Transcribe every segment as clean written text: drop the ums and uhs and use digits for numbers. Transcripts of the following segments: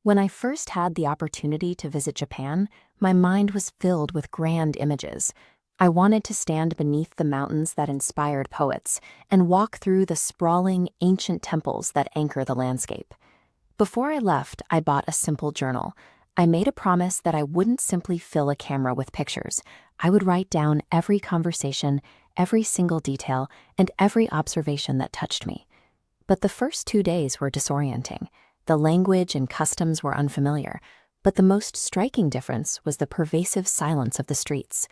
When I first had the opportunity to visit Japan, my mind was filled with grand images. I wanted to stand beneath the mountains that inspired poets and walk through the sprawling, ancient temples that anchor the landscape. Before I left, I bought a simple journal. I made a promise that I wouldn't simply fill a camera with pictures. I would write down every conversation, every single detail, and every observation that touched me. But the first 2 days were disorienting. The language and customs were unfamiliar, but the most striking difference was the pervasive silence of the streets.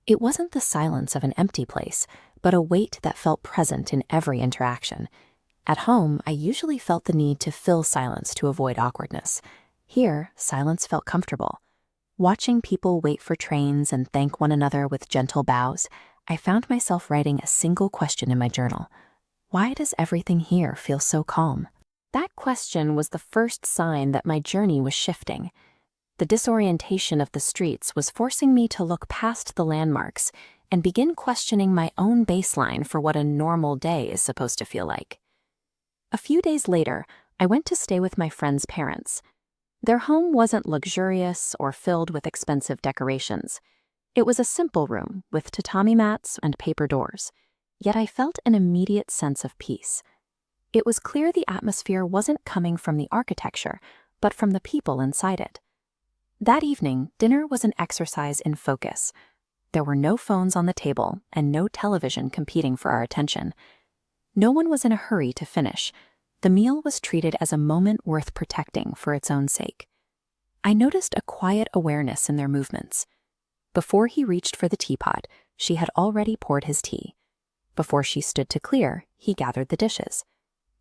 It wasn't the silence of an empty place, but a weight that felt present in every interaction. At home, I usually felt the need to fill silence to avoid awkwardness. Here, silence felt comfortable. Watching people wait for trains and thank one another with gentle bows, I found myself writing a single question in my journal. Why does everything here feel so calm? That question was the first sign that my journey was shifting. The disorientation of the streets was forcing me to look past the landmarks and begin questioning my own baseline for what a normal day is supposed to feel like. A few days later, I went to stay with my friend's parents. Their home wasn't luxurious or filled with expensive decorations. It was a simple room with tatami mats and paper doors, yet I felt an immediate sense of peace. It was clear the atmosphere wasn't coming from the architecture, but from the people inside it. That evening, dinner was an exercise in focus. There were no phones on the table and no television competing for our attention. No one was in a hurry to finish. The meal was treated as a moment worth protecting for its own sake. I noticed a quiet awareness in their movements. Before he reached for the teapot, she had already poured his tea. Before she stood to clear, he gathered the dishes.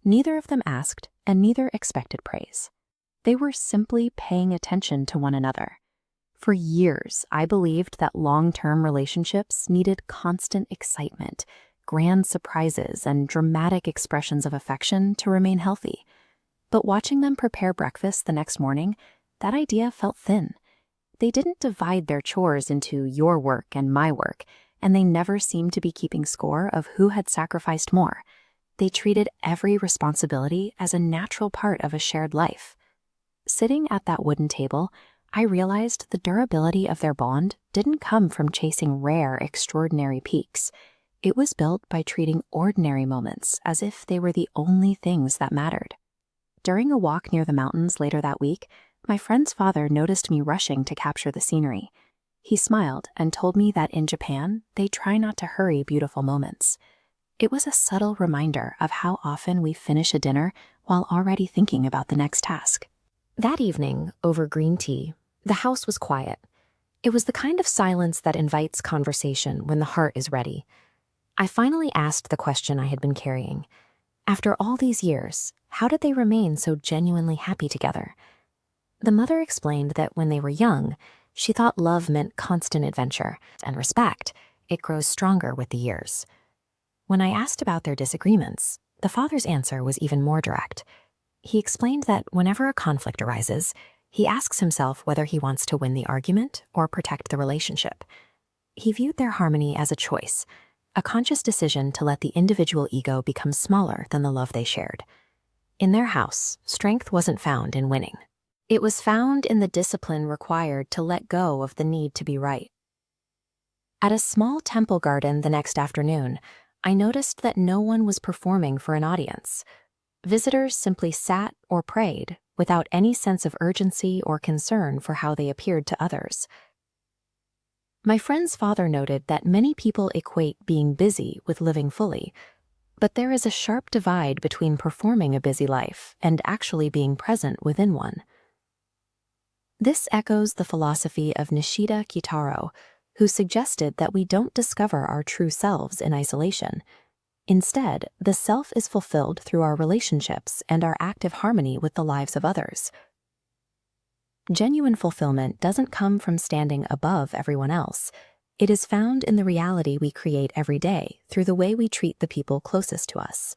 Neither of them asked, and neither expected praise. They were simply paying attention to one another. For years, I believed that long-term relationships needed constant excitement, grand surprises, and dramatic expressions of affection to remain healthy. But watching them prepare breakfast the next morning, that idea felt thin. They didn't divide their chores into your work and my work, and they never seemed to be keeping score of who had sacrificed more. They treated every responsibility as a natural part of a shared life. Sitting at that wooden table, I realized the durability of their bond didn't come from chasing rare, extraordinary peaks. It was built by treating ordinary moments as if they were the only things that mattered. During a walk near the mountains later that week, my friend's father noticed me rushing to capture the scenery. He smiled and told me that in Japan, they try not to hurry beautiful moments. It was a subtle reminder of how often we finish a dinner while already thinking about the next task. That evening, over green tea, the house was quiet. It was the kind of silence that invites conversation when the heart is ready. I finally asked the question I had been carrying. After all these years, how did they remain so genuinely happy together? The mother explained that when they were young, she thought love meant constant adventure and respect. It grows stronger with the years. When I asked about their disagreements, the father's answer was even more direct. He explained that whenever a conflict arises, he asks himself whether he wants to win the argument or protect the relationship. He viewed their harmony as a choice, a conscious decision to let the individual ego become smaller than the love they shared. In their house, strength wasn't found in winning. It was found in the discipline required to let go of the need to be right. At a small temple garden the next afternoon, I noticed that no one was performing for an audience. Visitors simply sat or prayed without any sense of urgency or concern for how they appeared to others. My friend's father noted that many people equate being busy with living fully, but there is a sharp divide between performing a busy life and actually being present within one. This echoes the philosophy of Nishida Kitaro, who suggested that we don't discover our true selves in isolation. Instead, the self is fulfilled through our relationships and our active harmony with the lives of others. Genuine fulfillment doesn't come from standing above everyone else. It is found in the reality we create every day through the way we treat the people closest to us.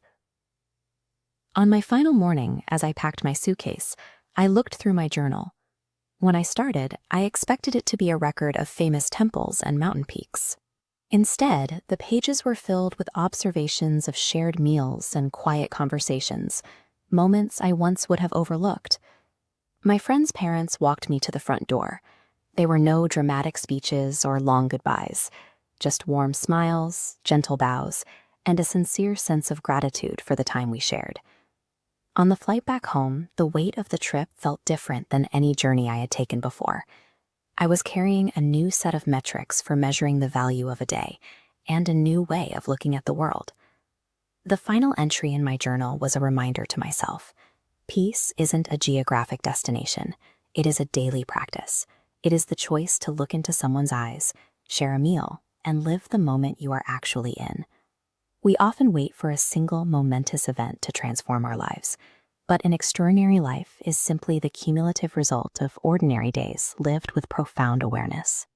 On my final morning, as I packed my suitcase, I looked through my journal. When I started, I expected it to be a record of famous temples and mountain peaks. Instead, the pages were filled with observations of shared meals and quiet conversations, moments I once would have overlooked. My friend's parents walked me to the front door. There were no dramatic speeches or long goodbyes, just warm smiles, gentle bows, and a sincere sense of gratitude for the time we shared. On the flight back home, the weight of the trip felt different than any journey I had taken before. I was carrying a new set of metrics for measuring the value of a day and a new way of looking at the world. The final entry in my journal was a reminder to myself. Peace isn't a geographic destination. It is a daily practice. It is the choice to look into someone's eyes, share a meal, and live the moment you are actually in. We often wait for a single momentous event to transform our lives, but an extraordinary life is simply the cumulative result of ordinary days lived with profound awareness.